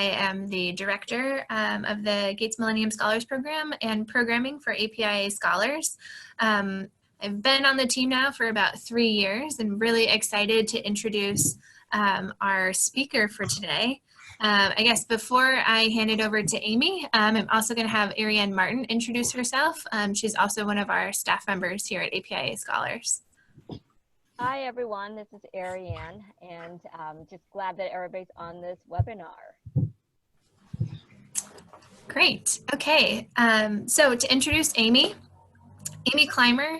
I am the director of the Gates Millennium Scholars Program and programming for APIA Scholars. I've been on the team now for about 3 years and really excited to introduce our speaker for today. I guess before I hand it over to Amy, I'm also going to have Ariane Martin introduce herself. She's also one of our staff members here at APIA Scholars. Hi everyone, this is Ariane, and just glad that everybody's on this webinar. Great. Okay. So to introduce Amy Clymer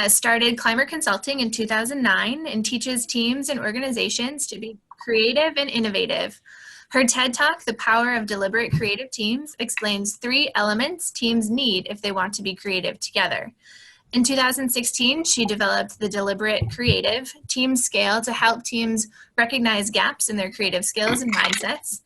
started Clymer Consulting in 2009 and teaches teams and organizations to be creative and innovative. Her TED Talk, The Power of Deliberate Creative Teams, explains 3 elements teams need if they want to be creative together. In 2016, she developed the Deliberate Creative Team Scale to help teams recognize gaps in their creative skills and mindsets.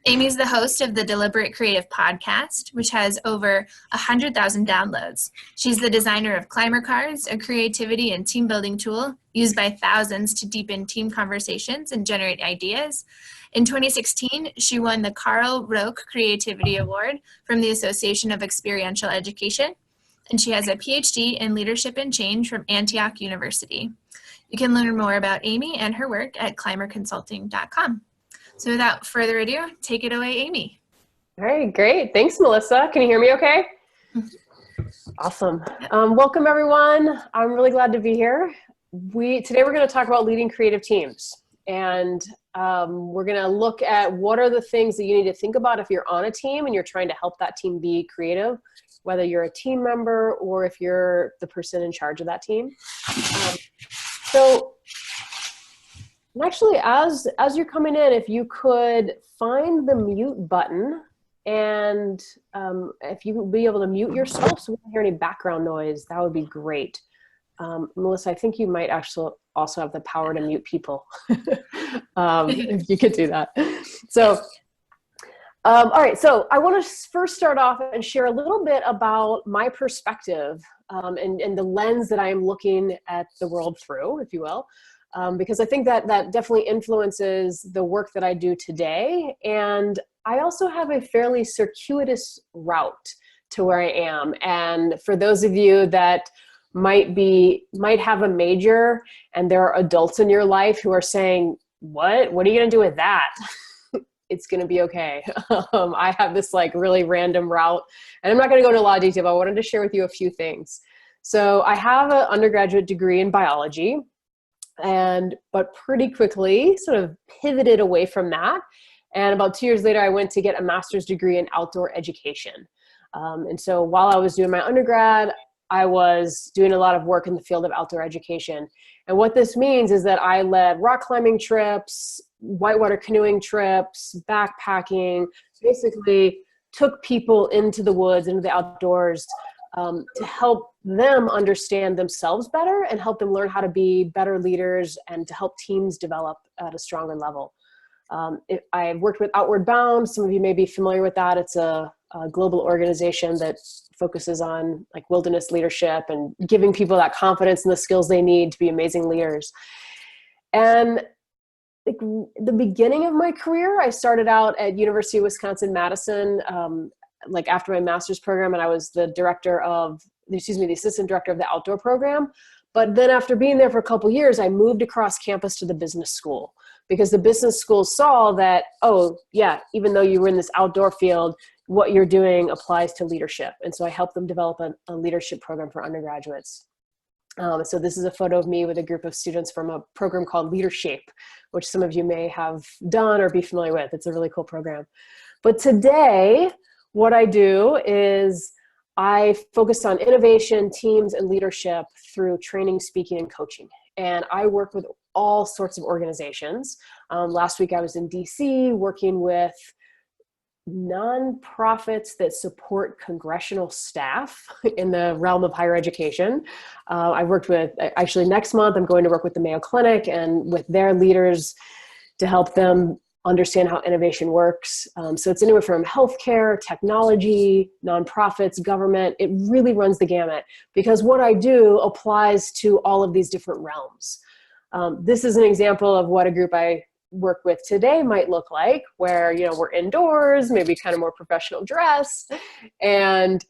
Amy's the host of the Deliberate Creative podcast, which has over 100,000 downloads. She's the designer of Clymer Cards, a creativity and team building tool used by thousands to deepen team conversations and generate ideas. In 2016, she won the Carl Roque Creativity Award from the Association of Experiential Education, and she has a PhD in Leadership and Change from Antioch University. You can learn more about Amy and her work at clymerconsulting.com. So without further ado, take it away, Amy. All right, great. Thanks, Melissa. Can you hear me okay? Awesome. Welcome, everyone. I'm really glad to be here. Today we're going to talk about leading creative teams. And we're going to look at what are the things that you need to think about if you're on a team and you're trying to help that team be creative, whether you're a team member or if you're the person in charge of that team. And actually, as you're coming in, if you could find the mute button and if you would be able to mute yourself so we don't hear any background noise, that would be great. Melissa, I think you might actually also have the power to mute people if you could do that. So, all right, so I want to first start off and share a little bit about my perspective and the lens that I am looking at the world through, if you will, because I think that definitely influences the work that I do today. And I also have a fairly circuitous route to where I am. And for those of you that might have a major and there are adults in your life who are saying, what are you going to do with that? It's going to be okay. I have this like really random route, and I'm not going to go into a lot of detail, but I wanted to share with you a few things. So I have an undergraduate degree in biology, but pretty quickly sort of pivoted away from that. And about 2 years later, I went to get a master's degree in outdoor education. And so while I was doing my undergrad, I was doing a lot of work in the field of outdoor education. And what this means is that I led rock climbing trips, whitewater canoeing trips, backpacking, basically took people into the woods, into the outdoors to help them understand themselves better and help them learn how to be better leaders and to help teams develop at a stronger level. I've worked with Outward Bound. Some of you may be familiar with that. It's a global organization that focuses on like wilderness leadership and giving people that confidence and the skills they need to be amazing leaders. And like the beginning of my career, I started out at University of Wisconsin-Madison, like after my master's program, and I was the assistant director of the outdoor program. But then after being there for a couple years, I moved across campus to the business school because the business school saw that, oh yeah, even though you were in this outdoor field, what you're doing applies to leadership. And so I helped them develop a leadership program for undergraduates. So this is a photo of me with a group of students from a program called Leadershape, which some of you may have done or be familiar with. It's a really cool program. But today, what I do is I focus on innovation, teams, and leadership through training, speaking, and coaching. And I work with all sorts of organizations. Last week I was in DC working with nonprofits that support congressional staff in the realm of higher education. I worked with, actually next month, I'm going to work with the Mayo Clinic and with their leaders to help them understand how innovation works. So it's anywhere from healthcare, technology, nonprofits, government. It really runs the gamut because what I do applies to all of these different realms. This is an example of what a group I work with today might look like, where, you know, we're indoors, maybe kind of more professional dress. And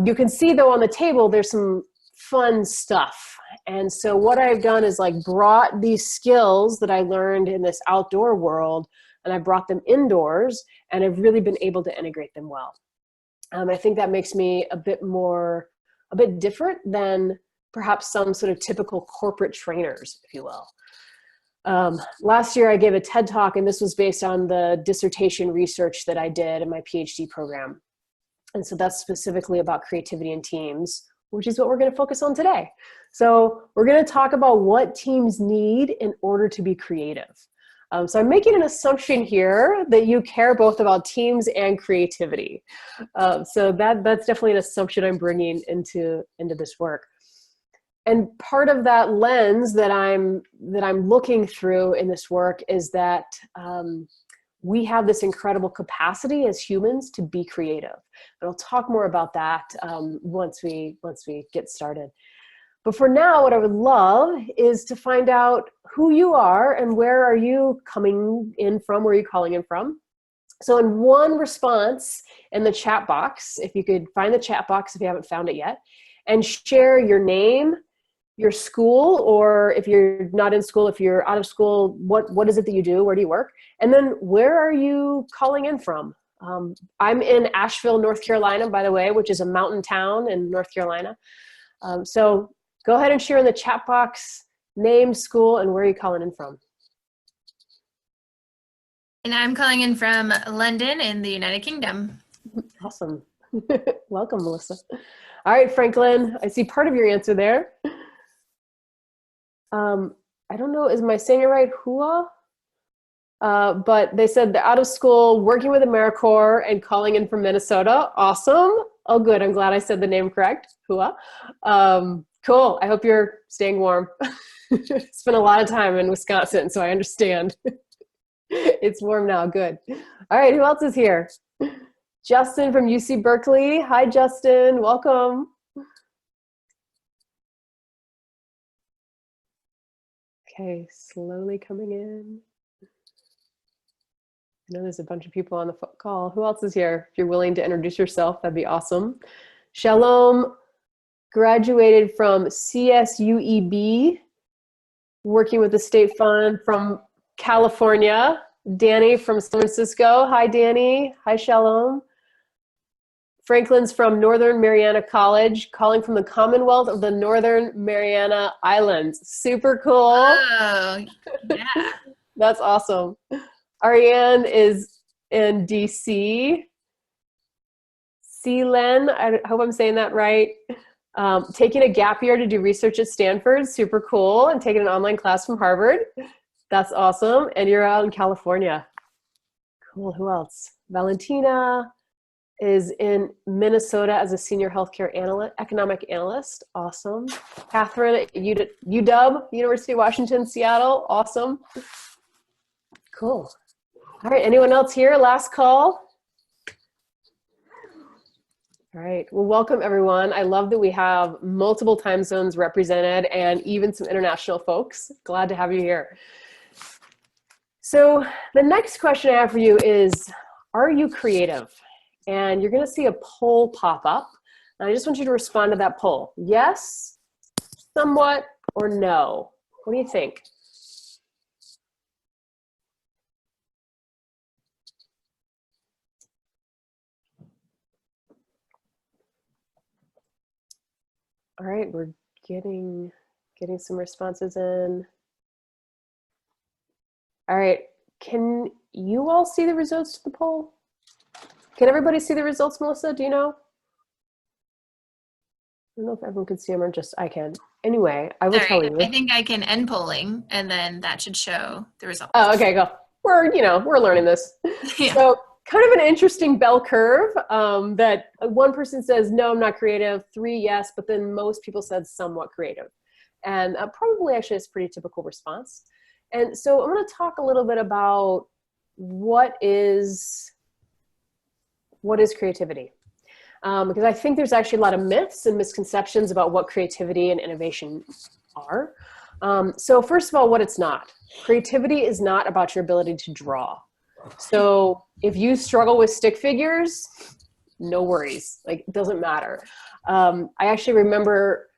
you can see though on the table, there's some fun stuff. And so what I've done is like brought these skills that I learned in this outdoor world, and I brought them indoors, and I've really been able to integrate them well. I think that makes me a bit different than perhaps some sort of typical corporate trainers, if you will. Last year I gave a TED Talk, and this was based on the dissertation research that I did in my PhD program. And so that's specifically about creativity in teams, which is what we're going to focus on today. So we're going to talk about what teams need in order to be creative. So I'm making an assumption here that you care both about teams and creativity. So that's definitely an assumption I'm bringing into this work. And part of that lens that I'm looking through in this work is that we have this incredible capacity as humans to be creative. And I'll talk more about that once we get started. But for now, what I would love is to find out who you are and where are you coming in from, where are you calling in from. So in one response in the chat box, if you could find the chat box if you haven't found it yet, and share your name, your school, or if you're not in school, if you're out of school, what is it that you do? Where do you work? And then where are you calling in from? I'm in Asheville, North Carolina, by the way, which is a mountain town in North Carolina. So go ahead and share in the chat box, name, school, and where are you calling in from? And I'm calling in from London in the United Kingdom. Awesome. Welcome, Melissa. All right, Franklin, I see part of your answer there. I don't know, am I saying it right? Hua? But they said they're out of school, working with AmeriCorps, and calling in from Minnesota. Awesome. Oh, good. I'm glad I said the name correct. Hua. Cool. I hope you're staying warm. Spent a lot of time in Wisconsin, so I understand. It's warm now. Good. All right. Who else is here? Justin from UC Berkeley. Hi, Justin. Welcome. Okay. Slowly coming in. I know there's a bunch of people on the call. Who else is here? If you're willing to introduce yourself, that'd be awesome. Shalom graduated from CSUEB, working with the state fund from California. Danny from San Francisco. Hi, Danny. Hi, Shalom. Franklin's from Northern Mariana College, calling from the Commonwealth of the Northern Mariana Islands. Super cool. Oh, yeah. That's awesome. Ariane is in DC. Seelen, I hope I'm saying that right. Taking a gap year to do research at Stanford, super cool, and taking an online class from Harvard. That's awesome. And you're out in California. Cool. Who else? Valentina is in Minnesota as a senior healthcare economic analyst. Awesome. Catherine at UW, University of Washington, Seattle. Awesome. Cool. All right. Anyone else here? Last call. All right. Well, welcome everyone. I love that we have multiple time zones represented and even some international folks. Glad to have you here. So the next question I have for you is, are you creative? And you're going to see a poll pop up. And I just want you to respond to that poll. Yes, somewhat, or no. What do you think? All right, we're getting some responses in. All right, can you all see the results to the poll? Can everybody see the results, Melissa? Do you know? I don't know if everyone can see them or just I can. Anyway, I will tell you. I think I can end polling, and then that should show the results. Oh, okay, go. We're learning this. Yeah. So kind of an interesting bell curve that one person says, no, I'm not creative, 3, yes, but then most people said somewhat creative. And probably actually is a pretty typical response. And so I'm going to talk a little bit about what is creativity. Because I think there's actually a lot of myths and misconceptions about what creativity and innovation are. So first of all, what it's not. Creativity is not about your ability to draw. So if you struggle with stick figures, no worries. Like, it doesn't matter. I actually remember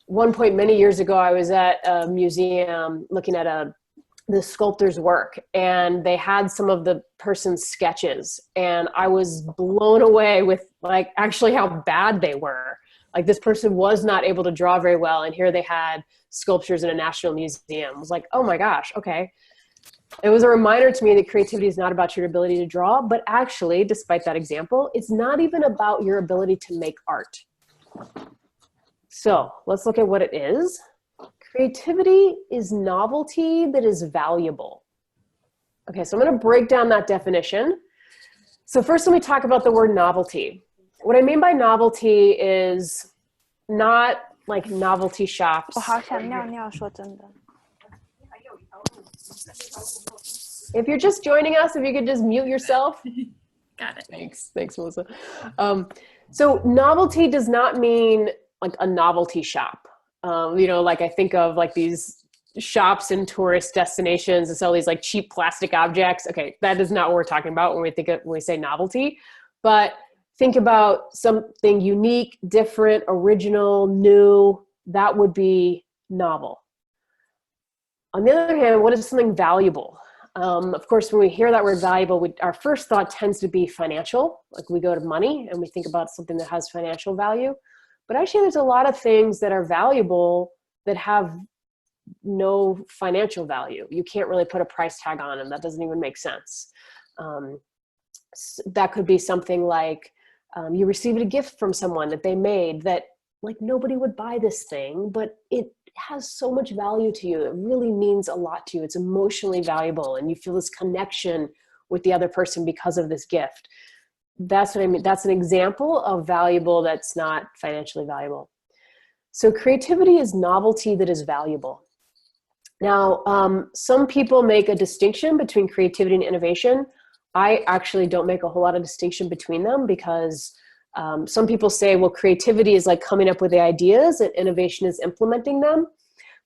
one point many years ago, I was at a museum looking at the sculptor's work, and they had some of the person's sketches, and I was blown away with like actually how bad they were. Like, this person was not able to draw very well, and here they had sculptures in a national museum. I was like, oh my gosh, okay. It was a reminder to me that creativity is not about your ability to draw, but actually, despite that example, it's not even about your ability to make art. So let's look at what it is. Creativity is novelty that is valuable. Okay, so I'm going to break down that definition. So first, let me talk about the word novelty. What I mean by novelty is not like novelty shops. 我好想尿尿，说真的。 If you're just joining us, if you could just mute yourself. Got it. Thanks, Melissa. So novelty does not mean like a novelty shop. You know, like I think of like these shops in tourist destinations that sell these like cheap plastic objects. Okay, that is not what we're talking about when we say novelty. But think about something unique, different, original, new. That would be novel. On the other hand, what is something valuable? Of course, when we hear that word valuable, our first thought tends to be financial. Like, we go to money and we think about something that has financial value. But actually, there's a lot of things that are valuable that have no financial value. You can't really put a price tag on them. That doesn't even make sense. That could be something like you received a gift from someone that they made that like nobody would buy this thing, but it has so much value to you. It really means a lot to you. It's emotionally valuable, and you feel this connection with the other person because of this gift. That's what I mean. That's an example of valuable that's not financially valuable. So creativity is novelty that is valuable. Now, some people make a distinction between creativity and innovation. I actually don't make a whole lot of distinction between them, because some people say, well, creativity is like coming up with the ideas and innovation is implementing them.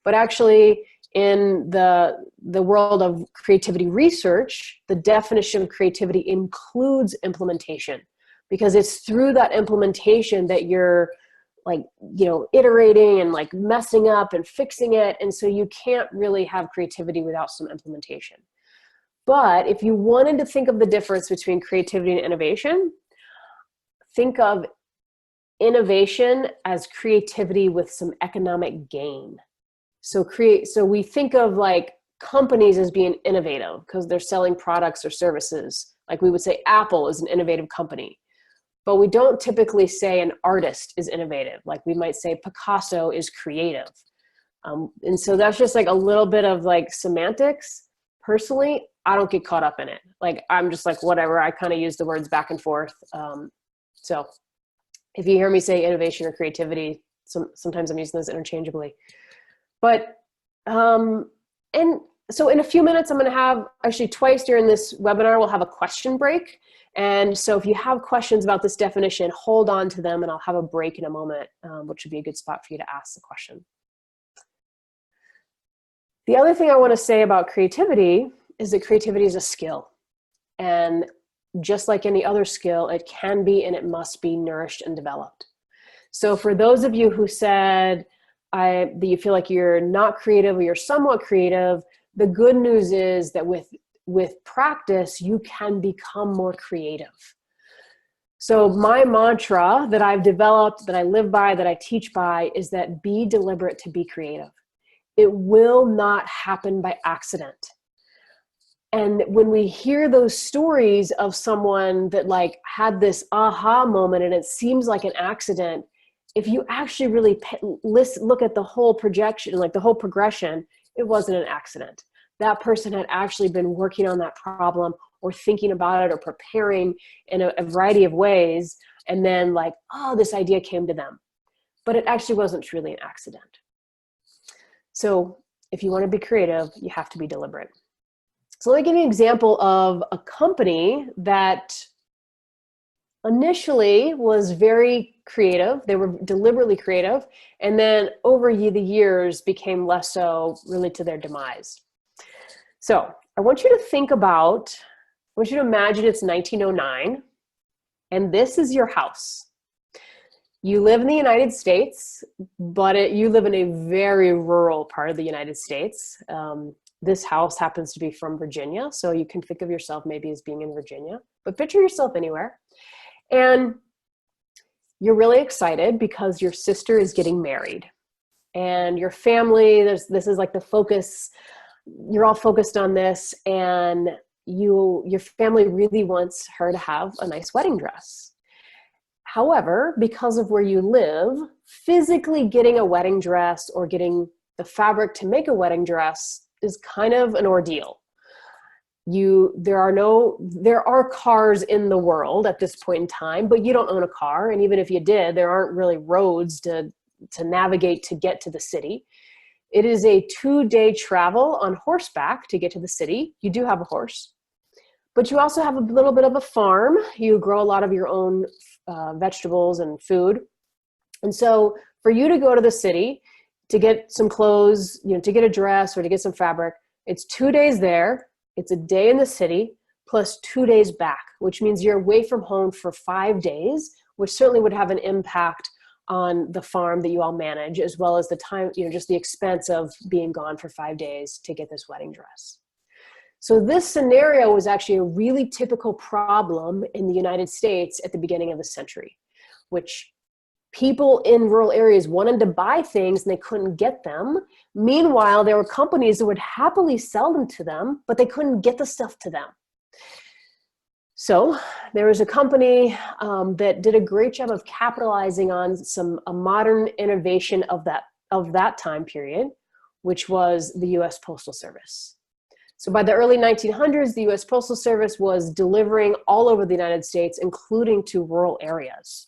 But actually, in the world of creativity research, the definition of creativity includes implementation, because it's through that implementation that you're like, you know, iterating and like messing up and fixing it. And so you can't really have creativity without some implementation. But if you wanted to think of the difference between creativity and innovation, think of innovation as creativity with some economic gain. So we think of like companies as being innovative because they're selling products or services. Like, we would say Apple is an innovative company, but we don't typically say an artist is innovative. Like, we might say Picasso is creative. And so that's just like a little bit of like semantics. Personally, I don't get caught up in it. Like, I'm just like, whatever, I kind of use the words back and forth. So if you hear me say innovation or creativity, sometimes I'm using those interchangeably. But, and so in a few minutes, I'm going to have, actually twice during this webinar, we'll have a question break. And so if you have questions about this definition, hold on to them, and I'll have a break in a moment, which would be a good spot for you to ask the question. The other thing I want to say about creativity is that creativity is a skill. And just like any other skill, it can be and it must be nourished and developed. So for those of you who said that you feel like you're not creative or you're somewhat creative, the good news is that with practice, you can become more creative. So my mantra that I've developed, that I live by, that I teach by, is that be deliberate to be creative. It will not happen by accident. And when we hear those stories of someone that like had this aha moment and it seems like an accident, if you actually really look at the whole projection, like the whole progression, it wasn't an accident. That person had actually been working on that problem or thinking about it or preparing in a variety of ways. And then like, oh, this idea came to them. But it actually wasn't truly an accident. So if you want to be creative, you have to be deliberate. So let me give you an example of a company that initially was very creative. They were deliberately creative. And then over the years became less so, really to their demise. So I want you to think about, I want you to imagine it's 1909 and this is your house. You live in the United States, but you live in a very rural part of the United States. This house happens to be from Virginia, so you can think of yourself maybe as being in Virginia, but picture yourself anywhere. And you're really excited because your sister is getting married. And your family, this is like the focus, you're all focused on this, and your family really wants her to have a nice wedding dress. However, because of where you live, physically getting a wedding dress or getting the fabric to make a wedding dress is kind of an ordeal. There are cars in the world at this point in time, but you don't own a car. And even if you did, there aren't really roads to navigate to get to the city. It is a 2-day travel on horseback to get to the city. You do have a horse, but you also have a little bit of a farm. You grow a lot of your own vegetables and food. And so for you to go to the city to get some clothes, to get a dress or to get some fabric, it's 2 days there. It's a day in the city plus 2 days back, which means you're away from home for 5 days, which certainly would have an impact on the farm that you all manage, as well as the time, just the expense of being gone for 5 days to get this wedding dress. So this scenario was actually a really typical problem in the United States at the beginning of the century, which people in rural areas wanted to buy things and they couldn't get them. Meanwhile, there were companies that would happily sell them to them, but they couldn't get the stuff to them. So there was a company that did a great job of capitalizing on a modern innovation of that time period, which was the U.S. Postal Service. So by the early 1900s, the U.S. Postal Service was delivering all over the United States, including to rural areas.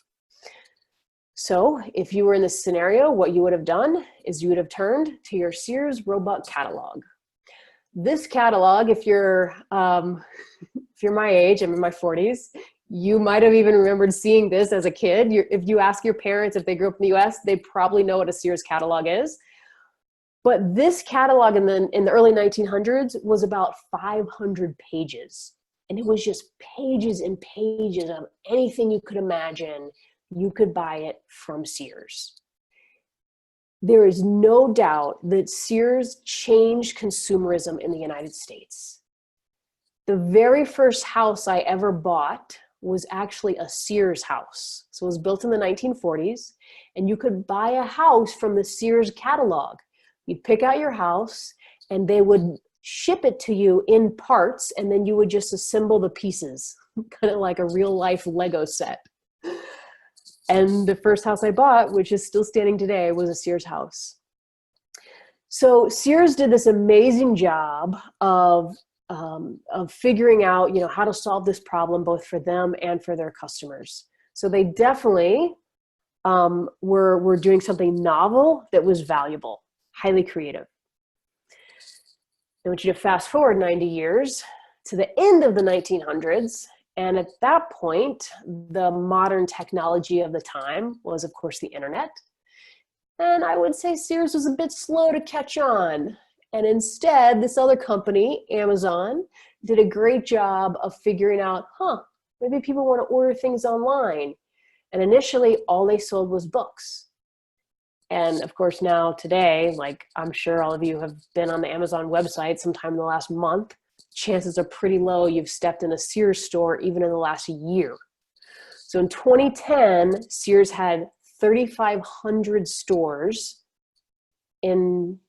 So if you were in this scenario, what you would have done is you would have turned to your Sears Roebuck catalog. This catalog, if you're my age, I'm in my 40s, you might have even remembered seeing this as a kid. If you ask your parents if they grew up in the US, they probably know what a Sears catalog is. But this catalog in the early 1900s was about 500 pages. And it was just pages and pages of anything you could imagine. You could buy it from Sears. There is no doubt that Sears changed consumerism in the United States. The very first house I ever bought was actually a Sears house. So it was built in the 1940s, and you could buy a house from the Sears catalog. You'd pick out your house, and they would ship it to you in parts, and then you would just assemble the pieces, kind of like a real-life Lego set. And the first house I bought, which is still standing today, was a Sears house. So Sears did this amazing job of figuring out, how to solve this problem both for them and for their customers. So they definitely were doing something novel that was valuable, highly creative. I want you to fast forward 90 years to the end of the 1900s. And at that point, the modern technology of the time was, of course, the internet. And I would say Sears was a bit slow to catch on. And instead, this other company, Amazon, did a great job of figuring out, maybe people want to order things online. And initially, all they sold was books. And of course, now today, like I'm sure all of you have been on the Amazon website sometime in the last month, chances are pretty low you've stepped in a Sears store even in the last year. So in 2010, Sears had 3,500 stores. In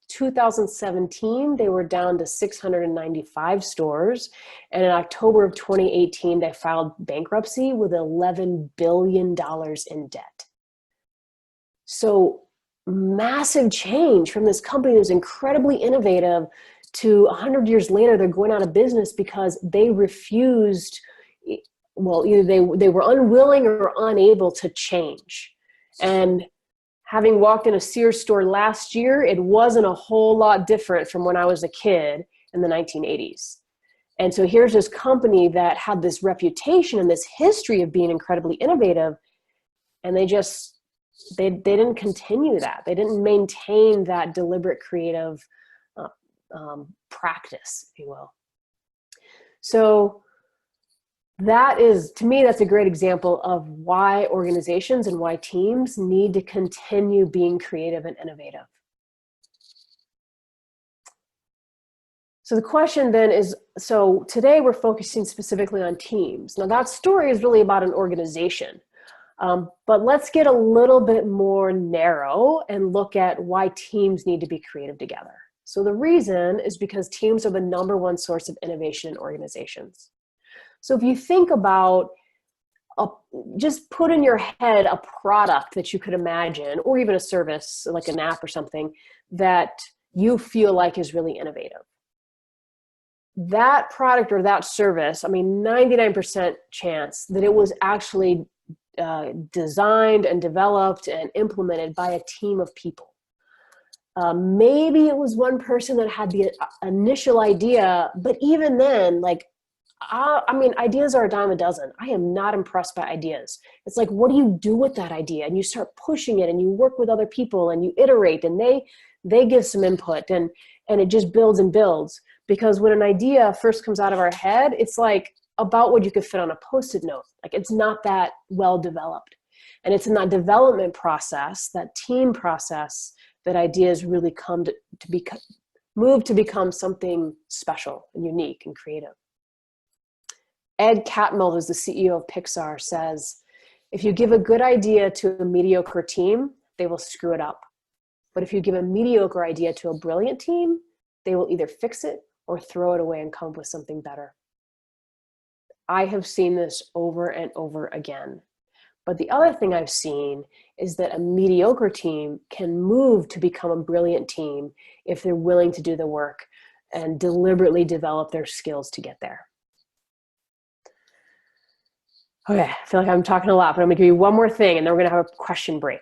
2017, they were down to 695 stores. And in October of 2018, they filed bankruptcy with $11 billion in debt. So massive change from this company that was incredibly innovative to 100 years later, they're going out of business because they refused, either they were unwilling or unable to change. And having walked in a Sears store last year, it wasn't a whole lot different from when I was a kid in the 1980s. And so here's this company that had this reputation and this history of being incredibly innovative, and they didn't continue that. They didn't maintain that deliberate creative practice, if you will. So that is, to me, that's a great example of why organizations and why teams need to continue being creative and innovative. So the question then is, so today we're focusing specifically on teams. Now that story is really about an organization, but let's get a little bit more narrow and look at why teams need to be creative together. So the reason is because teams are the #1 source of innovation in organizations. So if you think about, just put in your head a product that you could imagine, or even a service like an app or something that you feel like is really innovative. That product or that service, I mean, 99% chance that it was actually designed and developed and implemented by a team of people. Maybe it was one person that had the initial idea, but even then, like, I mean, ideas are a dime a dozen. I am not impressed by ideas. It's like, what do you do with that idea? And you start pushing it, and you work with other people, and you iterate, and they give some input, and it just builds and builds. Because when an idea first comes out of our head, it's like about what you could fit on a Post-it note. Like, it's not that well developed. And it's in that development process, that team process, that ideas really come move to become something special and unique and creative. Ed Catmull, who's the CEO of Pixar, says, if you give a good idea to a mediocre team, they will screw it up. But if you give a mediocre idea to a brilliant team, they will either fix it or throw it away and come up with something better. I have seen this over and over again. But the other thing I've seen is that a mediocre team can move to become a brilliant team if they're willing to do the work and deliberately develop their skills to get there. Okay, I feel like I'm talking a lot, but I'm gonna give you one more thing, and then we're gonna have a question break.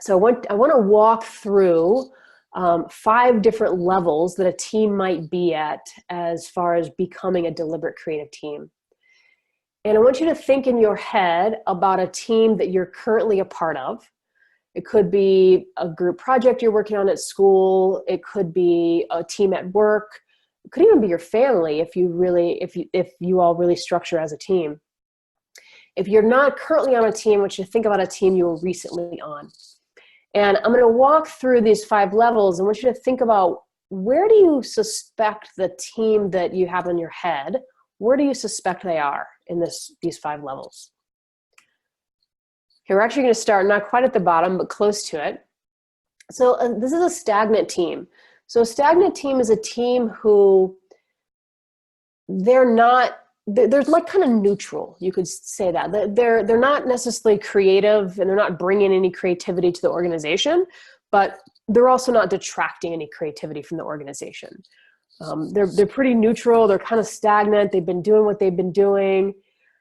So I want to walk through 5 different levels that a team might be at as far as becoming a deliberate creative team. And I want you to think in your head about a team that you're currently a part of. It could be a group project you're working on at school. It could be a team at work. It could even be your family if you all really structure as a team. If you're not currently on a team, I want you to think about a team you were recently on. And I'm going to walk through these 5 levels and I want you to think about, where do you suspect the team that you have in your head, where do you suspect they are in these 5 levels? Okay, we're actually going to start not quite at the bottom, but close to it. So this is a stagnant team. So a stagnant team is a team who they're like kind of neutral. You could say that they're not necessarily creative, and they're not bringing any creativity to the organization, but they're also not detracting any creativity from the organization. They're pretty neutral. They're kind of stagnant. They've been doing what they've been doing.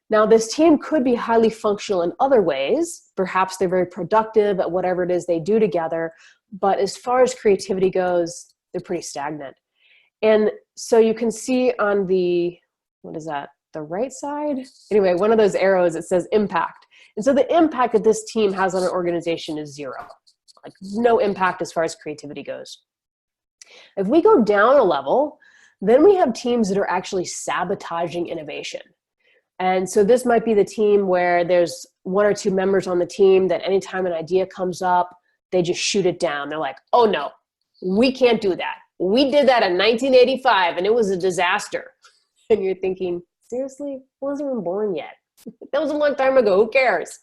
Now, this team could be highly functional in other ways. Perhaps they're very productive at whatever it is they do together. But as far as creativity goes, they're pretty stagnant. And so you can see on the, what is that, the right side? Anyway, one of those arrows, it says impact. And so the impact that this team has on an organization is 0. Like, no impact as far as creativity goes. If we go down a level, then we have teams that are actually sabotaging innovation. And so this might be the team where there's 1 or 2 members on the team that anytime an idea comes up, they just shoot it down. They're like, oh no, we can't do that. We did that in 1985 and it was a disaster. And you're thinking, seriously? I wasn't even born yet. That was a long time ago. Who cares?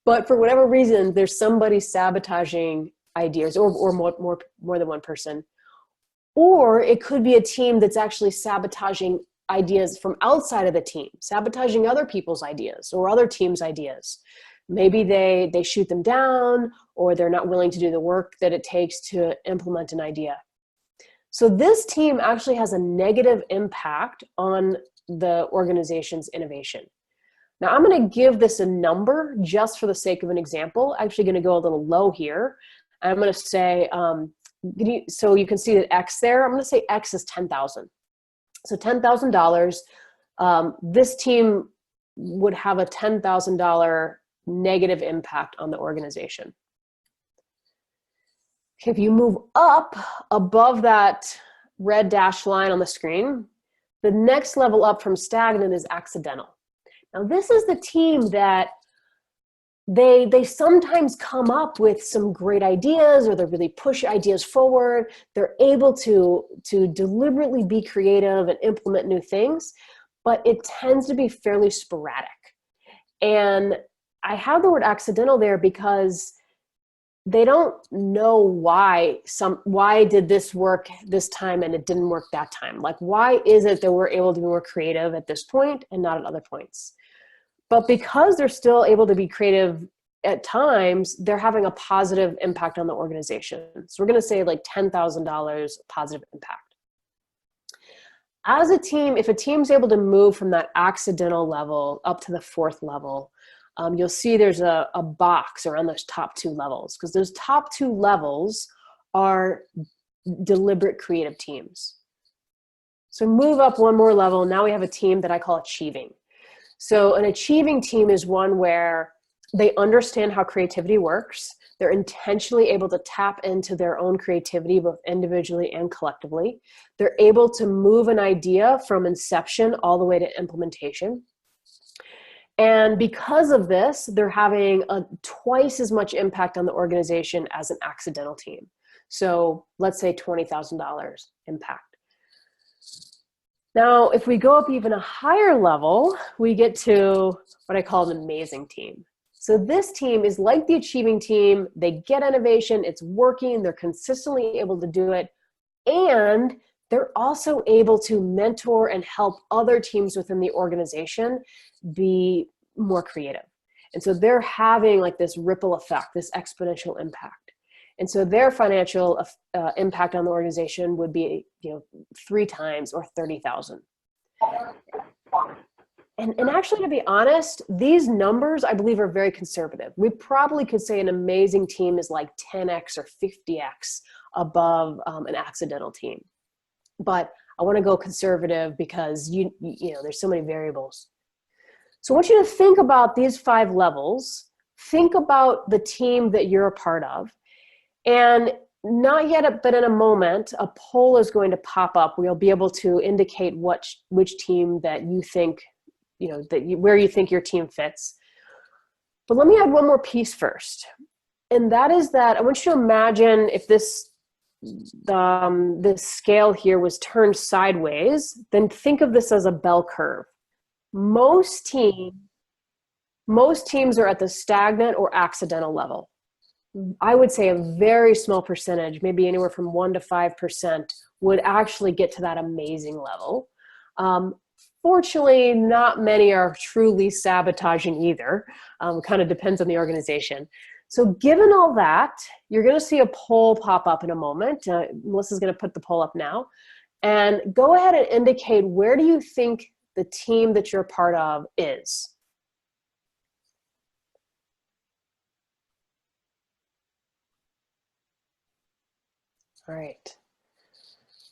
But for whatever reason, there's somebody sabotaging ideas, or more than one person. Or it could be a team that's actually sabotaging ideas from outside of the team, sabotaging other people's ideas or other teams' ideas. Maybe they shoot them down, or they're not willing to do the work that it takes to implement an idea. So this team actually has a negative impact on the organization's innovation. Now, I'm going to give this a number just for the sake of an example. I'm actually going to go a little low here. I'm going to say, so you can see that X there. I'm going to say X is 10,000. So $10,000, this team would have a $10,000 negative impact on the organization. If you move up above that red dashed line on the screen, the next level up from stagnant is accidental. Now, this is the team that they sometimes come up with some great ideas, or they really push ideas forward. They're able to deliberately be creative and implement new things, but it tends to be fairly sporadic. And I have the word accidental there because they don't know why did this work this time and it didn't work that time. Like, why is it that we're able to be more creative at this point and not at other points? But because they're still able to be creative at times, they're having a positive impact on the organization. So we're going to say like $10,000 positive impact. As a team, if a team's able to move from that accidental level up to the fourth level, you'll see there's a box around those top two levels, because those top two levels are deliberate creative teams. So move up one more level. Now we have a team that I call achieving. So an achieving team is one where they understand how creativity works. They're intentionally able to tap into their own creativity, both individually and collectively. They're able to move an idea from inception all the way to implementation. And because of this, they're having twice as much impact on the organization as an accidental team. So let's say $20,000 impact. Now, if we go up even a higher level, we get to what I call an amazing team. So this team is like the achieving team. They get innovation, it's working, they're consistently able to do it, and they're also able to mentor and help other teams within the organization be more creative. And so they're having like this ripple effect, this exponential impact. And so their financial impact on the organization would be, 3 times or 30,000. And actually, to be honest, these numbers I believe are very conservative. We probably could say an amazing team is like 10x or 50x above an accidental team. But I want to go conservative because there's so many variables. So I want you to think about these 5 levels. Think about the team that you're a part of. And not yet, but in a moment, a poll is going to pop up where you'll be able to indicate which team that you think, where you think your team fits. But let me add one more piece first. And that is that I want you to imagine if this scale here was turned sideways, then think of this as a bell curve. Most teams are at the stagnant or accidental level. I would say a very small percentage, maybe anywhere from 1% to 5%, would actually get to that amazing level. Fortunately, not many are truly sabotaging either. Kind of depends on the organization. So given all that, you're going to see a poll pop up in a moment. Melissa's going to put the poll up now. And go ahead and indicate, where do you think the team that you're a part of is? All right.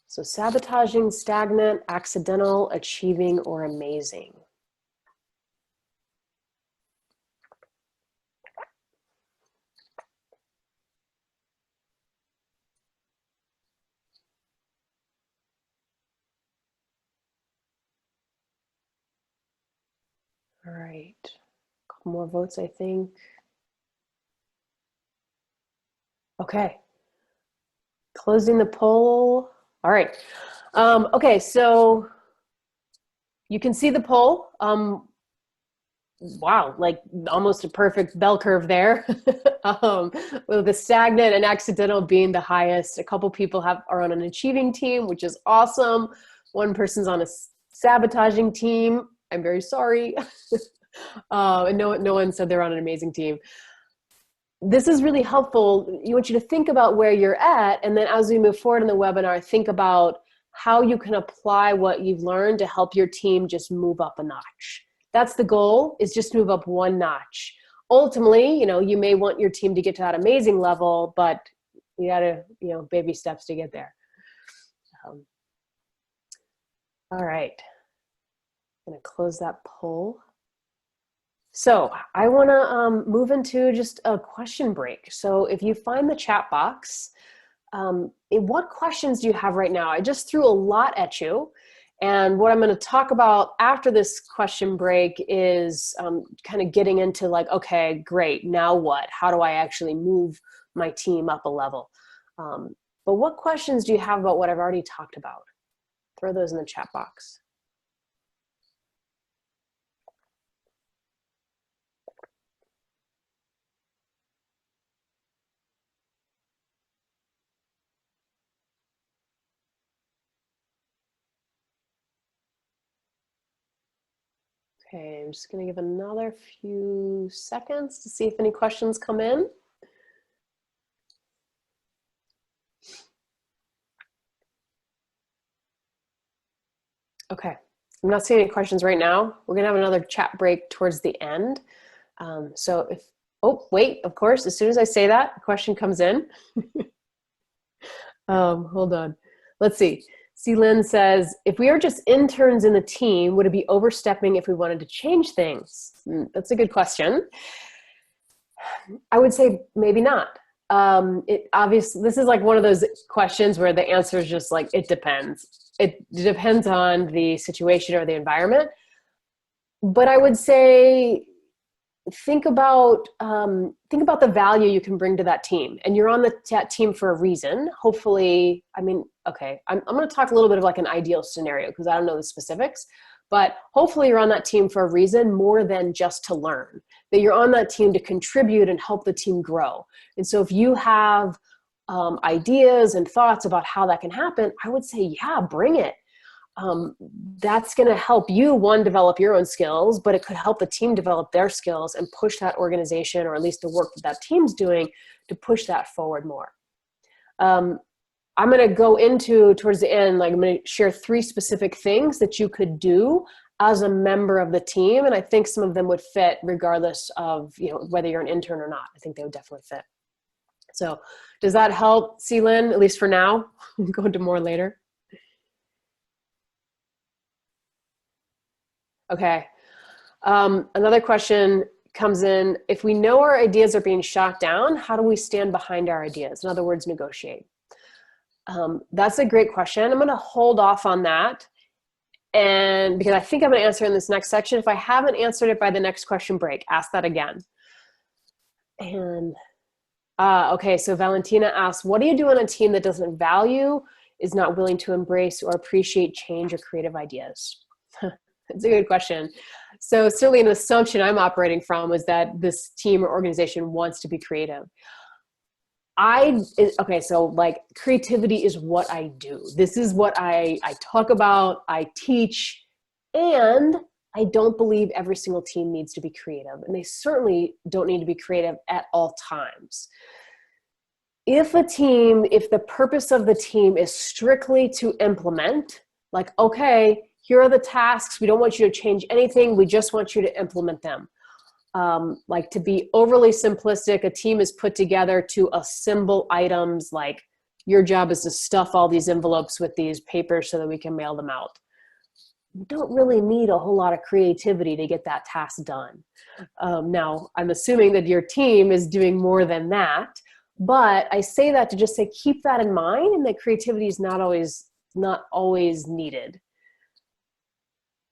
So sabotaging, stagnant, accidental, achieving, or amazing. All right. A couple more votes, I think. Okay. Closing the poll. All right. Okay, so you can see the poll. Wow, like almost a perfect bell curve there. With the stagnant and accidental being the highest. A couple people are on an achieving team, which is awesome. One person's on a sabotaging team. I'm very sorry. And no one said they're on an amazing team. This is really helpful. I want you to think about where you're at, and then as we move forward in the webinar, think about how you can apply what you've learned to help your team just move up a notch. That's the goal, is just move up one notch. Ultimately, you may want your team to get to that amazing level, but you gotta, baby steps to get there. All right. I'm going to close that poll. So I want to move into just a question break. So if you find the chat box, what questions do you have right now? I just threw a lot at you. And what I'm going to talk about after this question break is kind of getting into like, okay, great, now what? How do I actually move my team up a level? But what questions do you have about what I've already talked about? Throw those in the chat box. Okay, I'm just going to give another few seconds to see if any questions come in. Okay, I'm not seeing any questions right now. We're going to have another chat break towards the end. So if, oh, wait, of course, as soon as I say that, a question comes in. Hold on. Let's see. C-Lynn says, if we are just interns in the team, would it be overstepping if we wanted to change things? That's a good question. I would say maybe not. This is like one of those questions where the answer is just like, it depends. It depends on the situation or the environment. But I would say, think about the value you can bring to that team, and you're on that team for a reason. Hopefully, I mean, okay, I'm going to talk a little bit of like an ideal scenario because I don't know the specifics, but hopefully you're on that team for a reason more than just to learn, that you're on that team to contribute and help the team grow. And so if you have ideas and thoughts about how that can happen, I would say, yeah, bring it. That's going to help you, one, develop your own skills, but it could help the team develop their skills and push that organization, or at least the work that team's doing, to push that forward more. I'm going to go into, towards the end, like I'm going to share 3 specific things that you could do as a member of the team. And I think some of them would fit regardless of, whether you're an intern or not. I think they would definitely fit. So does that help, C-Lynn, at least for now? We'll go into more later. Okay. Another question comes in. If we know our ideas are being shot down, how do we stand behind our ideas? In other words, negotiate. That's a great question. I'm going to hold off on that, and because I think I'm going to answer in this next section. If I haven't answered it by the next question break, ask that again. And okay, so Valentina asks, what do you do on a team that doesn't value, is not willing to embrace or appreciate change or creative ideas? It's a good question. So certainly an assumption I'm operating from is that this team or organization wants to be creative. Okay, so like creativity is what I do. This is what I talk about, I teach, and I don't believe every single team needs to be creative, and they certainly don't need to be creative at all times. If the purpose of the team is strictly to implement, like, okay, here are the tasks, we don't want you to change anything, we just want you to implement them. Like, to be overly simplistic, a team is put together to assemble items, like your job is to stuff all these envelopes with these papers so that we can mail them out. You don't really need a whole lot of creativity to get that task done. Now, I'm assuming that your team is doing more than that, but I say that to just say, keep that in mind, and that creativity is not always needed.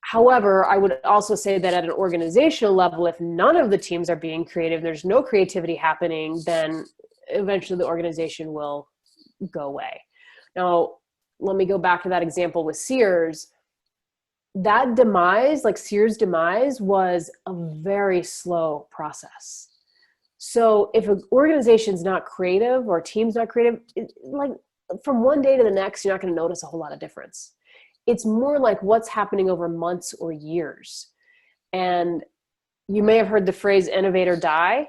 However, I would also say that at an organizational level, if none of the teams are being creative, there's no creativity happening, then eventually the organization will go away. Now, let me go back to that example with Sears. That demise, like Sears' demise, was a very slow process. So if an organization's not creative or a team's not creative, like from one day to the next, you're not going to notice a whole lot of difference. It's more like what's happening over months or years. And you may have heard the phrase innovate or die.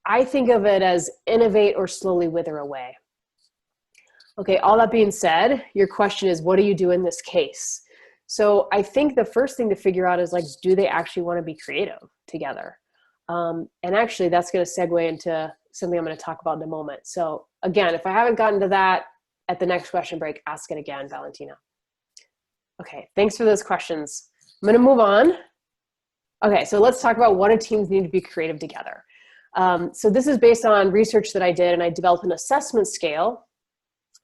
I think of it as innovate or slowly wither away. Okay, all that being said, your question is, what do you do in this case? So I think the first thing to figure out is, like, do they actually want to be creative together? And actually that's going to segue into something I'm going to talk about in a moment. So again, if I haven't gotten to that at the next question break, ask it again, Valentina. Okay, thanks for those questions. I'm going to move on. Okay, so let's talk about what do teams need to be creative together. So this is based on research that I did, and I developed an assessment scale.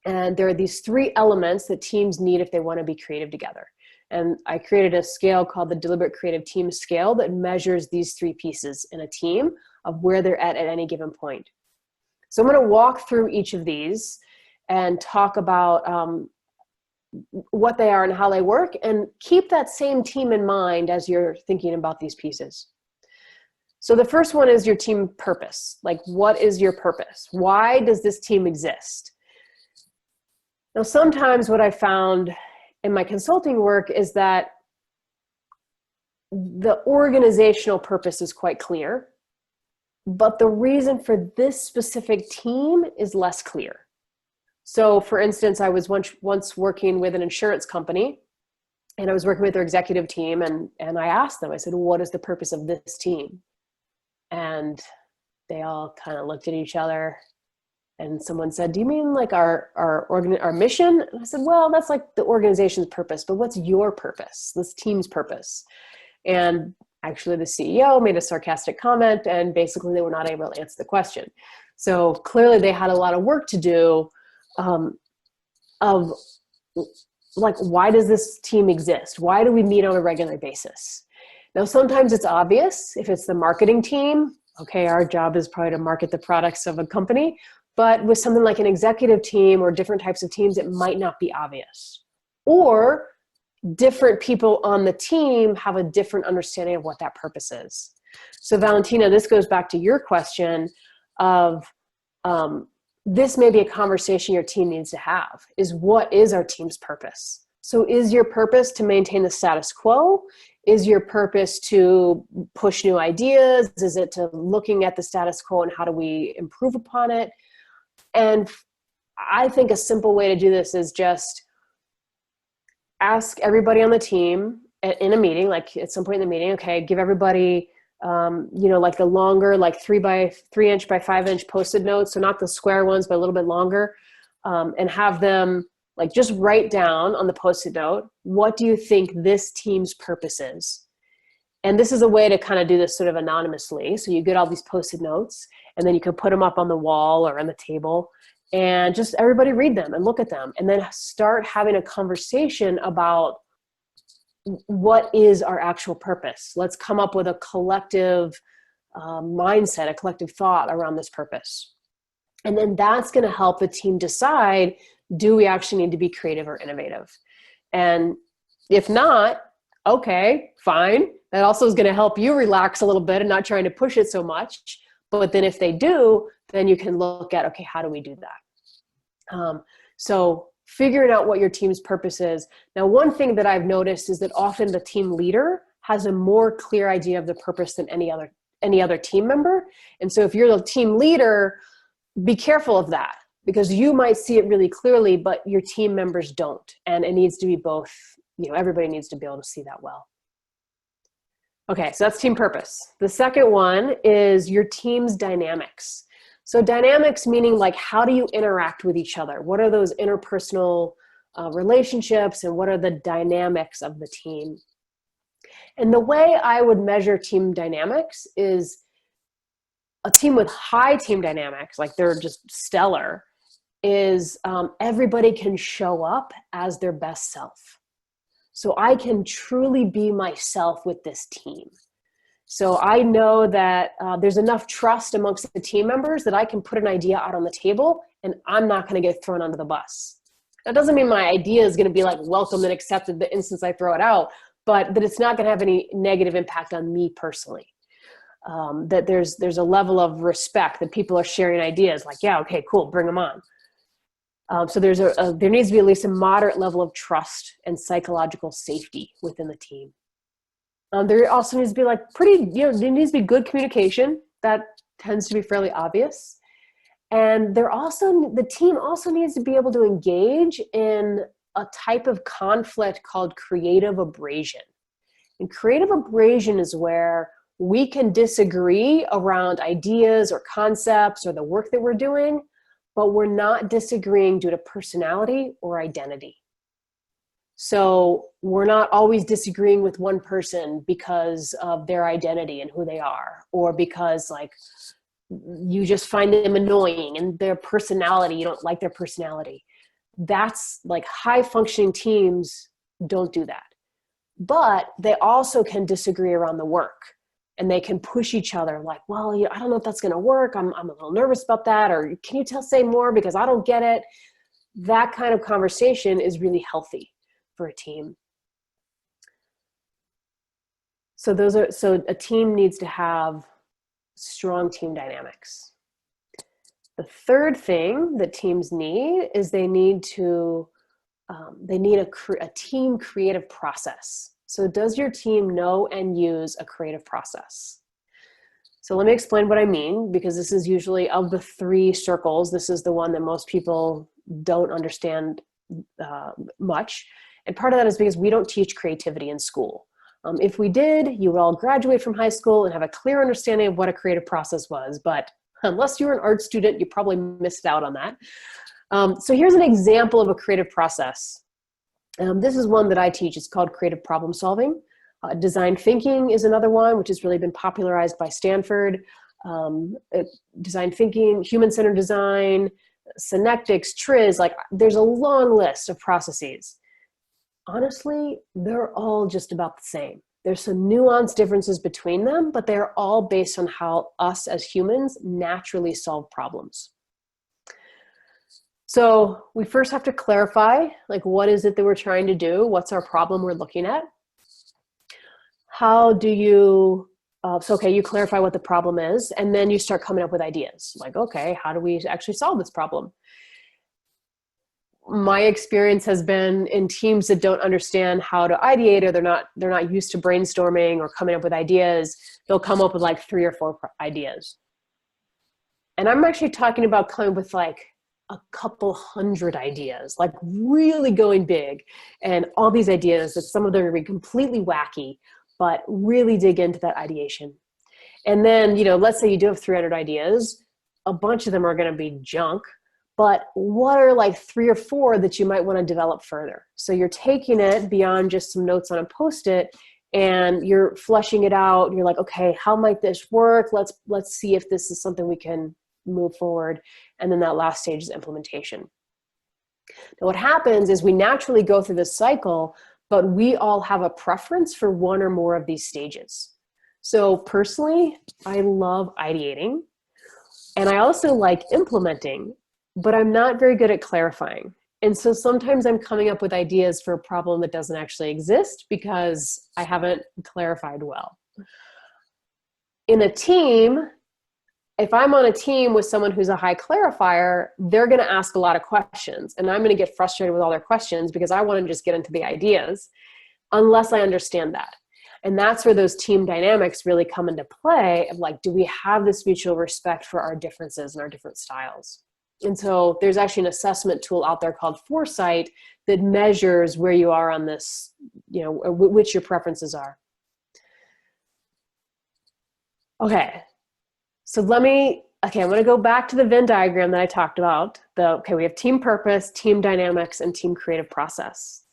And there are these 3 elements that teams need if they want to be creative together. And I created a scale called the Deliberate Creative Team Scale that measures these 3 pieces in a team of where they're at any given point. So I'm going to walk through each of these and talk about what they are and how they work, and keep that same team in mind as you're thinking about these pieces. So the first one is your team purpose. Like, what is your purpose? Why does this team exist? Now, sometimes what I found in my consulting work is that the organizational purpose is quite clear, but the reason for this specific team is less clear. So for instance, I was once working with an insurance company, and I was working with their executive team, and I asked them, I said, what is the purpose of this team? And they all kind of looked at each other, and someone said, do you mean like our mission? And I said, well, that's like the organization's purpose, but what's your purpose, this team's purpose? And actually the CEO made a sarcastic comment, and basically they were not able to answer the question. So clearly they had a lot of work to do of like, why does this team exist? Why do we meet on a regular basis? Now, sometimes it's obvious. If it's the marketing team, okay, our job is probably to market the products of a company. But with something like an executive team or different types of teams, it might not be obvious. Or different people on the team have a different understanding of what that purpose is. So Valentina, this goes back to your question of, this may be a conversation your team needs to have, is what is our team's purpose? So is your purpose to maintain the status quo? Is your purpose to push new ideas? Is it to looking at the status quo and how do we improve upon it? And I think a simple way to do this is just ask everybody on the team in a meeting, like at some point in the meeting, okay, give everybody like the longer, like 3-inch by 5-inch Post-it notes. So not the square ones, but a little bit longer, and have them like just write down on the Post-it note, what do you think this team's purpose is? And this is a way to kind of do this sort of anonymously. So you get all these Post-it notes, and then you can put them up on the wall or on the table, and just everybody read them and look at them, and then start having a conversation about what is our actual purpose. Let's come up with a collective mindset, a collective thought around this purpose. And then that's going to help the team decide, do we actually need to be creative or innovative? And if not, okay, fine. That also is going to help you relax a little bit and not trying to push it so much. But then if they do, then you can look at, okay, how do we do that? So figuring out what your team's purpose is. Now, one thing that I've noticed is that often the team leader has a more clear idea of the purpose than any other team member. And so if you're the team leader, be careful of that, because you might see it really clearly, but your team members don't. And it needs to be both, everybody needs to be able to see that well. Okay, so that's team purpose. The second one is your team's dynamics. So dynamics meaning like, how do you interact with each other? What are those interpersonal relationships, and what are the dynamics of the team? And the way I would measure team dynamics is a team with high team dynamics, like they're just stellar, is everybody can show up as their best self. So I can truly be myself with this team. So I know that there's enough trust amongst the team members that I can put an idea out on the table and I'm not going to get thrown under the bus. That doesn't mean my idea is going to be like welcomed and accepted the instant I throw it out, but that it's not going to have any negative impact on me personally. That there's a level of respect that people are sharing ideas like, yeah, okay, cool, bring them on. So there needs to be at least a moderate level of trust and psychological safety within the team. There also needs to be like there needs to be good communication. That tends to be fairly obvious. And the team also needs to be able to engage in a type of conflict called creative abrasion. And creative abrasion is where we can disagree around ideas or concepts or the work that we're doing, but we're not disagreeing due to personality or identity. So we're not always disagreeing with one person because of their identity and who they are, or because like you just find them annoying and their personality, you don't like their personality. That's like high functioning teams don't do that. But they also can disagree around the work, and they can push each other like, well, I don't know if that's going to work. I'm a little nervous about that. Or can you say more because I don't get it? That kind of conversation is really healthy for a team. So a team needs to have strong team dynamics. The third thing that teams need is they need a team creative process. So does your team know and use a creative process? So let me explain what I mean, because this is usually, of the 3 circles, this is the one that most people don't understand much. And part of that is because we don't teach creativity in school. If we did, you would all graduate from high school and have a clear understanding of what a creative process was. But unless you're an art student, you probably missed out on that. So here's an example of a creative process. This is one that I teach. It's called creative problem solving. Design thinking is another one, which has really been popularized by Stanford. Design thinking, human-centered design, synectics, TRIZ, like there's a long list of processes. Honestly, they're all just about the same. There's some nuanced differences between them, but they're all based on how us as humans naturally solve problems. So we first have to clarify, like, what is it that we're trying to do? What's our problem we're looking at? How do you, you clarify what the problem is, and then you start coming up with ideas. Like, okay, how do we actually solve this problem? My experience has been in teams that don't understand how to ideate, or they're not used to brainstorming or coming up with ideas. They'll come up with like 3 or 4 ideas. And I'm actually talking about coming with like a couple hundred ideas, like really going big. And all these ideas, that some of them are going to be completely wacky, but really dig into that ideation. And then, let's say you do have 300 ideas. A bunch of them are going to be junk. But what are like 3 or 4 that you might want to develop further? So you're taking it beyond just some notes on a Post-it, and you're fleshing it out. You're like, okay, how might this work? Let's see if this is something we can move forward. And then that last stage is implementation. Now what happens is we naturally go through this cycle, but we all have a preference for one or more of these stages. So personally, I love ideating, and I also like implementing, but I'm not very good at clarifying. And so sometimes I'm coming up with ideas for a problem that doesn't actually exist because I haven't clarified well. In a team, if I'm on a team with someone who's a high clarifier, they're going to ask a lot of questions, and I'm going to get frustrated with all their questions because I want to just get into the ideas unless I understand that. And that's where those team dynamics really come into play of like, do we have this mutual respect for our differences and our different styles? And so there's actually an assessment tool out there called Foresight that measures where you are on this, which your preferences are. Okay. So I'm going to go back to the Venn diagram that I talked about. We have team purpose, team dynamics, and team creative process.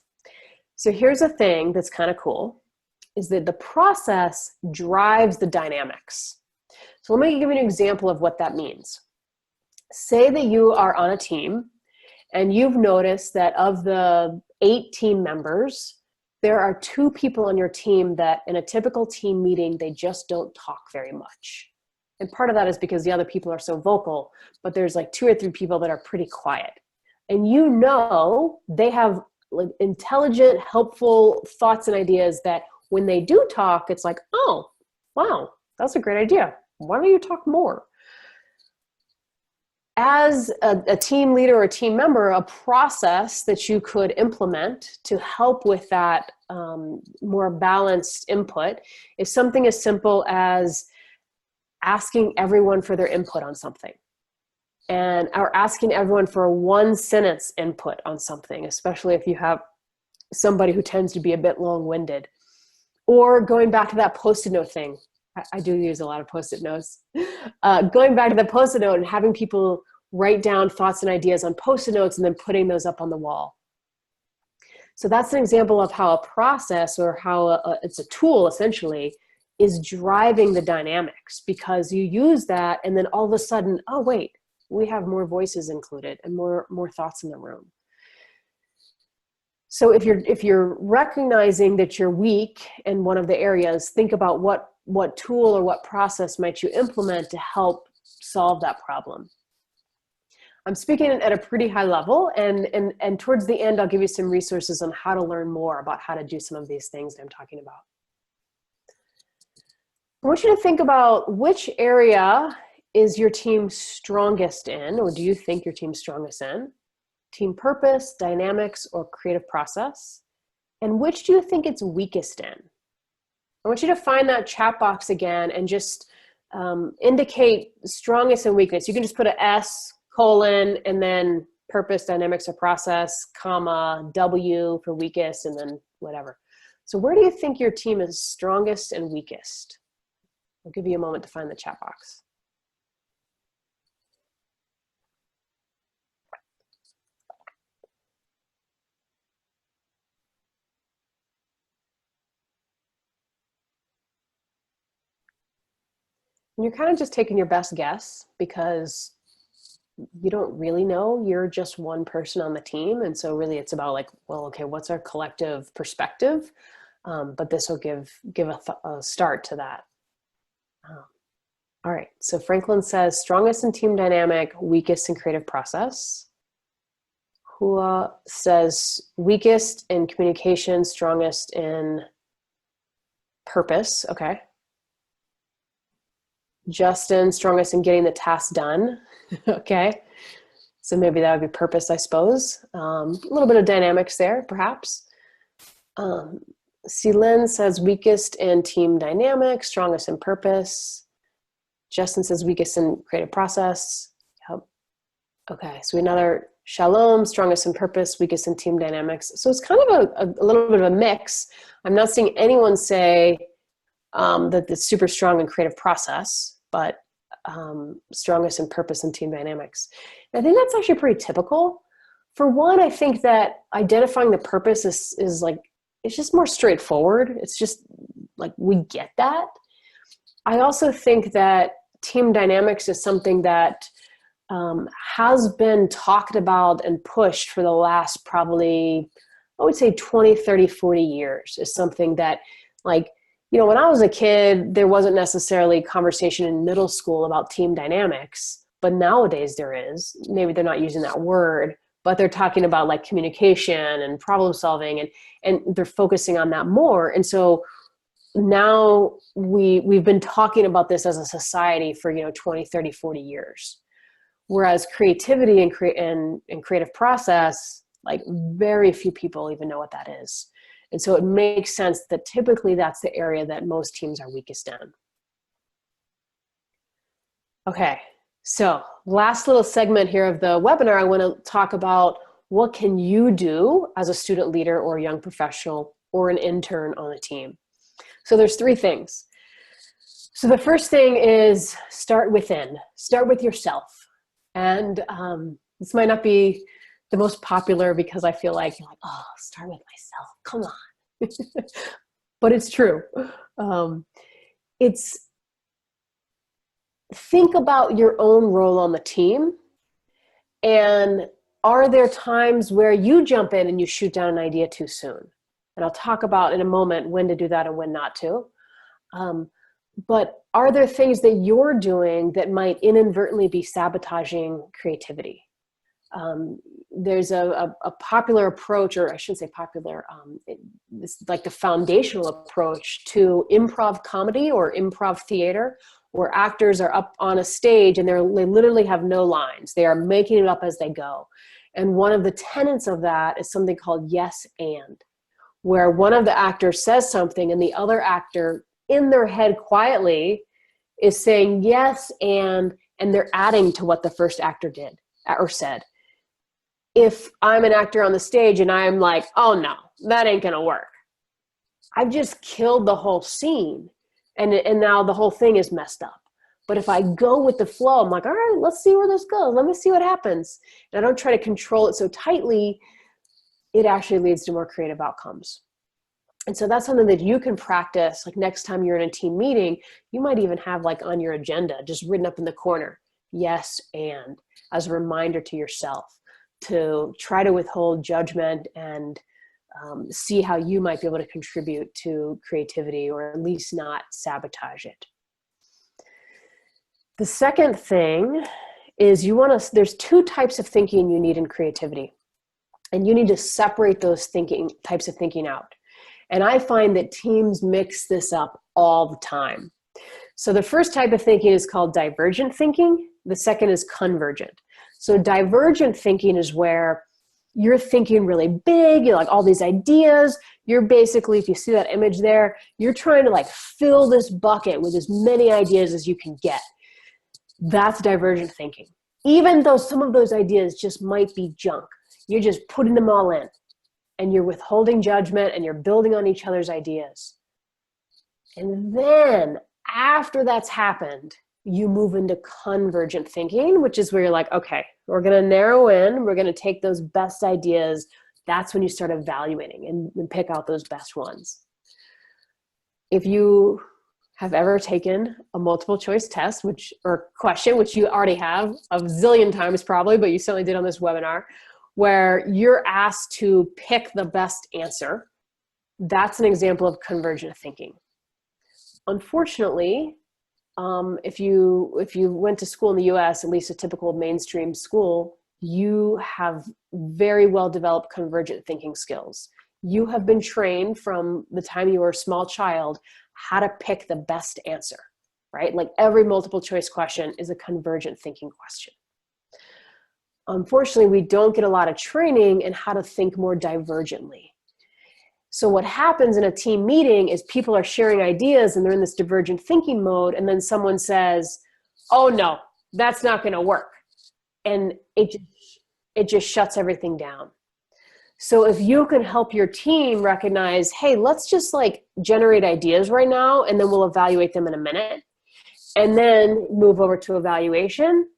So here's a thing that's kind of cool, is that the process drives the dynamics. So let me give you an example of what that means. Say that you are on a team and you've noticed that of the 8 team members, there are 2 people on your team that in a typical team meeting, they just don't talk very much. And part of that is because the other people are so vocal, but there's like 2 or 3 people that are pretty quiet. And they have like intelligent, helpful thoughts and ideas that when they do talk, it's like, oh, wow, that's a great idea. Why don't you talk more? As a team leader or a team member, a process that you could implement to help with that more balanced input is something as simple as asking everyone for their input on something, or asking everyone for a 1-sentence input on something, especially if you have somebody who tends to be a bit long-winded. Or going back to that Post-it note thing. I do use a lot of Post-it notes. Going back to the Post-it note and having people write down thoughts and ideas on Post-it notes and then putting those up on the wall. So that's an example of how a process or how it's a tool essentially is driving the dynamics, because you use that and then all of a sudden, oh wait, we have more voices included and more thoughts in the room. So if you're recognizing that you're weak in one of the areas, think about what tool or what process might you implement to help solve that problem. I'm speaking at a pretty high level, and towards the end, I'll give you some resources on how to learn more about how to do some of these things that I'm talking about. I want you to think about which area is your team strongest in, or do you think your team's strongest in? Team purpose, dynamics, or creative process? And which do you think it's weakest in? I want you to find that chat box again and just indicate strongest and weakest. You can just put an S, colon, and then purpose, dynamics, or process, comma, W for weakest, and then whatever. So where do you think your team is strongest and weakest? I'll give you a moment to find the chat box. And you're kind of just taking your best guess because you don't really know. You're just one person on the team. And so really it's about like, well, okay, what's our collective perspective? But this will give a start to that. All right, so Franklin says strongest in team dynamic, weakest in creative process. Hua says weakest in communication, strongest in purpose. Okay. Justin, strongest in getting the task done. Okay. So maybe that would be purpose, I suppose. A little bit of dynamics there, perhaps. Celine says weakest in team dynamics, strongest in purpose. Justin says weakest in creative process. Yep. Okay, so another Shalom, strongest in purpose, weakest in team dynamics. So it's kind of a little bit of a mix. I'm not seeing anyone say that it's super strong in creative process, but strongest in purpose and team dynamics. And I think that's actually pretty typical. For one, I think that identifying the purpose is like, it's just more straightforward. It's just like, we get that. I also think that team dynamics is something that has been talked about and pushed for the last probably, I would say 20, 30, 40 years is something that, like, you know, when I was a kid, there wasn't necessarily conversation in middle school about team dynamics, but nowadays there is. Maybe they're not using that word, but they're talking about like communication and problem solving, and they're focusing on that more. And so now we've been talking about this as a society for, 20, 30, 40 years. Whereas creativity and creative process, like very few people even know what that is. And so it makes sense that typically that's the area that most teams are weakest in. Okay, so last little segment here of the webinar, I want to talk about what can you do as a student leader or a young professional or an intern on a team. So there's three things. So the first thing is start within, start with yourself. And this might not be the most popular because I feel like you're like, oh, start with myself, come on. But it's true. It's think about your own role on the team, and are there times where you jump in and you shoot down an idea too soon? And I'll talk about in a moment when to do that and when not to. But are there things that you're doing that might inadvertently be sabotaging creativity? There's a popular approach, or I shouldn't say popular, it's like the foundational approach to improv comedy or improv theater, where actors are up on a stage and they literally have no lines. They are making it up as they go. And one of the tenets of that is something called yes and, where one of the actors says something and the other actor in their head quietly is saying yes and they're adding to what the first actor did or said. If I'm an actor on the stage and I'm like, oh no, that ain't gonna work, I've just killed the whole scene, and now the whole thing is messed up. But if I go with the flow, I'm like, all right, let's see where this goes. Let me see what happens. And I don't try to control it so tightly. it actually leads to more creative outcomes. And so that's something that you can practice. Like next time you're in a team meeting, you might even have like on your agenda, just written up in the corner, yes, and, as a reminder to yourself to try to withhold judgment and see how you might be able to contribute to creativity, or at least not sabotage it. The second thing is there's two types of thinking you need in creativity. And you need to separate those types of thinking out. And I find that teams mix this up all the time. So the first type of thinking is called divergent thinking. The second is convergent. So divergent thinking is where you're thinking really big, you're like all these ideas. You're basically, if you see that image there, you're trying to like fill this bucket with as many ideas as you can get. That's divergent thinking. Even though some of those ideas just might be junk, you're just putting them all in. And you're withholding judgment and you're building on each other's ideas. And then after that's happened, you move into convergent thinking, which is where you're like, okay, we're going to narrow in, we're going to take those best ideas. That's when you start evaluating and pick out those best ones. If you have ever taken a multiple choice test, or question, which you already have a zillion times probably, but you certainly did on this webinar, where you're asked to pick the best answer, that's an example of convergent thinking. Unfortunately, if you went to school in the US, at least a typical mainstream school, you have very well developed convergent thinking skills. You have been trained from the time you were a small child how to pick the best answer, right? Like every multiple choice question is a convergent thinking question. Unfortunately, we don't get a lot of training in how to think more divergently. So what happens in a team meeting is people are sharing ideas and they're in this divergent thinking mode, and then someone says, oh no, that's not going to work. And it just shuts everything down. So if you can help your team recognize, hey, let's just like generate ideas right now, and then we'll evaluate them in a minute, and then move over to evaluation,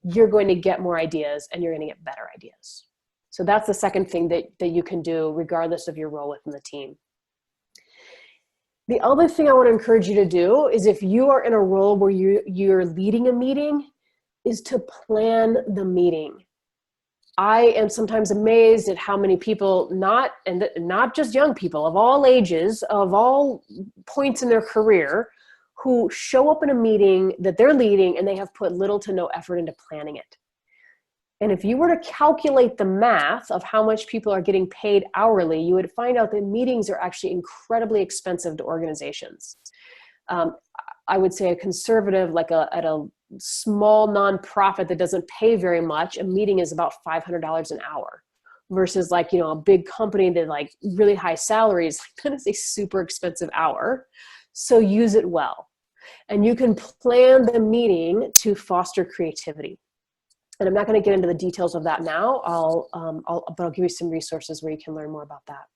you're going to get more ideas and you're going to get better ideas. So that's the second thing that you can do regardless of your role within the team. The other thing I want to encourage you to do is, if you are in a role where you're leading a meeting, is to plan the meeting. I am sometimes amazed at how many people, not just young people, of all ages, of all points in their career, who show up in a meeting that they're leading and they have put little to no effort into planning it. And if you were to calculate the math of how much people are getting paid hourly, you would find out that meetings are actually incredibly expensive to organizations. I would say a conservative, like at a small nonprofit that doesn't pay very much, a meeting is about $500 an hour. Versus like, a big company that like really high salaries, that is a super expensive hour. So use it well. And you can plan the meeting to foster creativity. And I'm not going to get into the details of that now. But I'll give you some resources where you can learn more about that.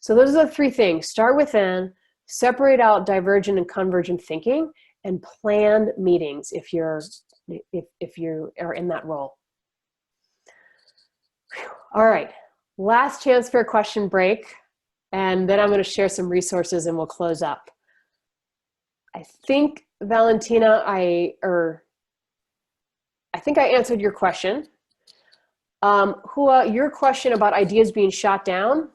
So those are the three things. Start within, separate out divergent and convergent thinking, and plan meetings if you are in that role. All right, last chance for a question break, and then I'm going to share some resources and we'll close up. I think, Valentina, I think I answered your question. Hua, your question about ideas being shot down.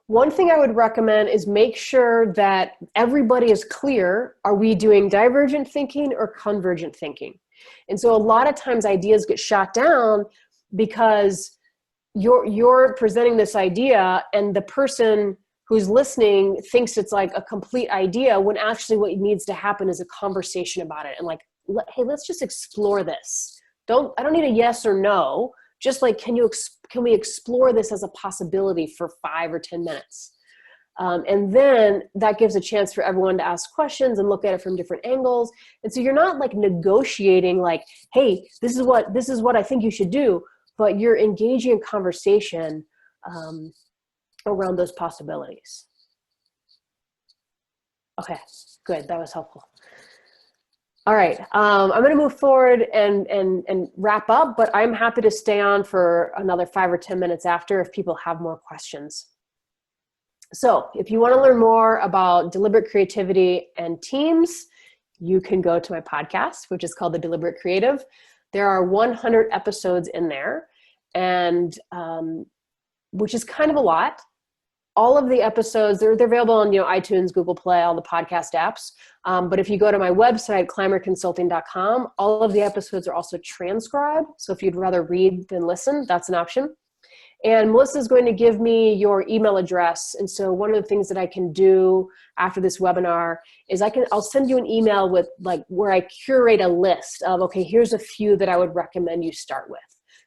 One thing I would recommend is make sure that everybody is clear. Are we doing divergent thinking or convergent thinking? And so a lot of times ideas get shot down because you're presenting this idea and the person who's listening thinks it's like a complete idea, when actually what needs to happen is a conversation about it. And like, hey, let's just explore this. I don't need a yes or no. Just like, can we explore this as a possibility for 5 or 10 minutes? And then that gives a chance for everyone to ask questions and look at it from different angles. And so you're not like negotiating like, hey, this is what I think you should do, but you're engaging in conversation around those possibilities. Okay, good, that was helpful. All right. I'm going to move forward and wrap up, but I'm happy to stay on for another 5 or 10 minutes after if people have more questions. So if you want to learn more about deliberate creativity and teams, you can go to my podcast, which is called The Deliberate Creative. There are 100 episodes in there, and which is kind of a lot. All of the episodes, they're available on iTunes, Google Play, all the podcast apps. But if you go to my website, climerconsulting.com, all of the episodes are also transcribed. So if you'd rather read than listen, that's an option. And Melissa is going to give me your email address. And so one of the things that I can do after this webinar is I'll send you an email with where I curate a list of, okay, here's a few that I would recommend you start with.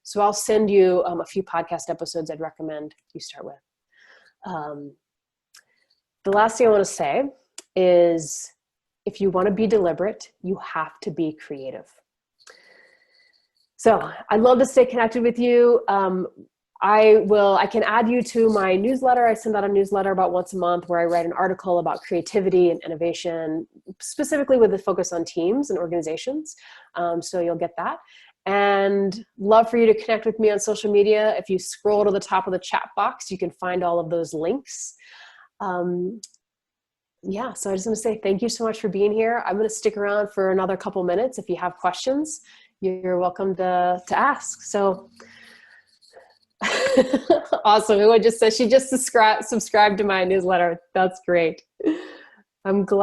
So I'll send you a few podcast episodes I'd recommend you start with. The last thing I want to say is if you want to be deliberate, you have to be creative. So I'd love to stay connected with you. I can add you to my newsletter. I send out a newsletter about once a month where I write an article about creativity and innovation, specifically with the focus on teams and organizations. So you'll get that. And love for you to connect with me on social media. If you scroll to the top of the chat box, you can find all of those links. Yeah, so I just want to say thank you so much for being here. I'm going to stick around for another couple minutes. If you have questions, you're welcome to ask. So awesome. Who just said she just subscribed to my newsletter. That's great. I'm glad.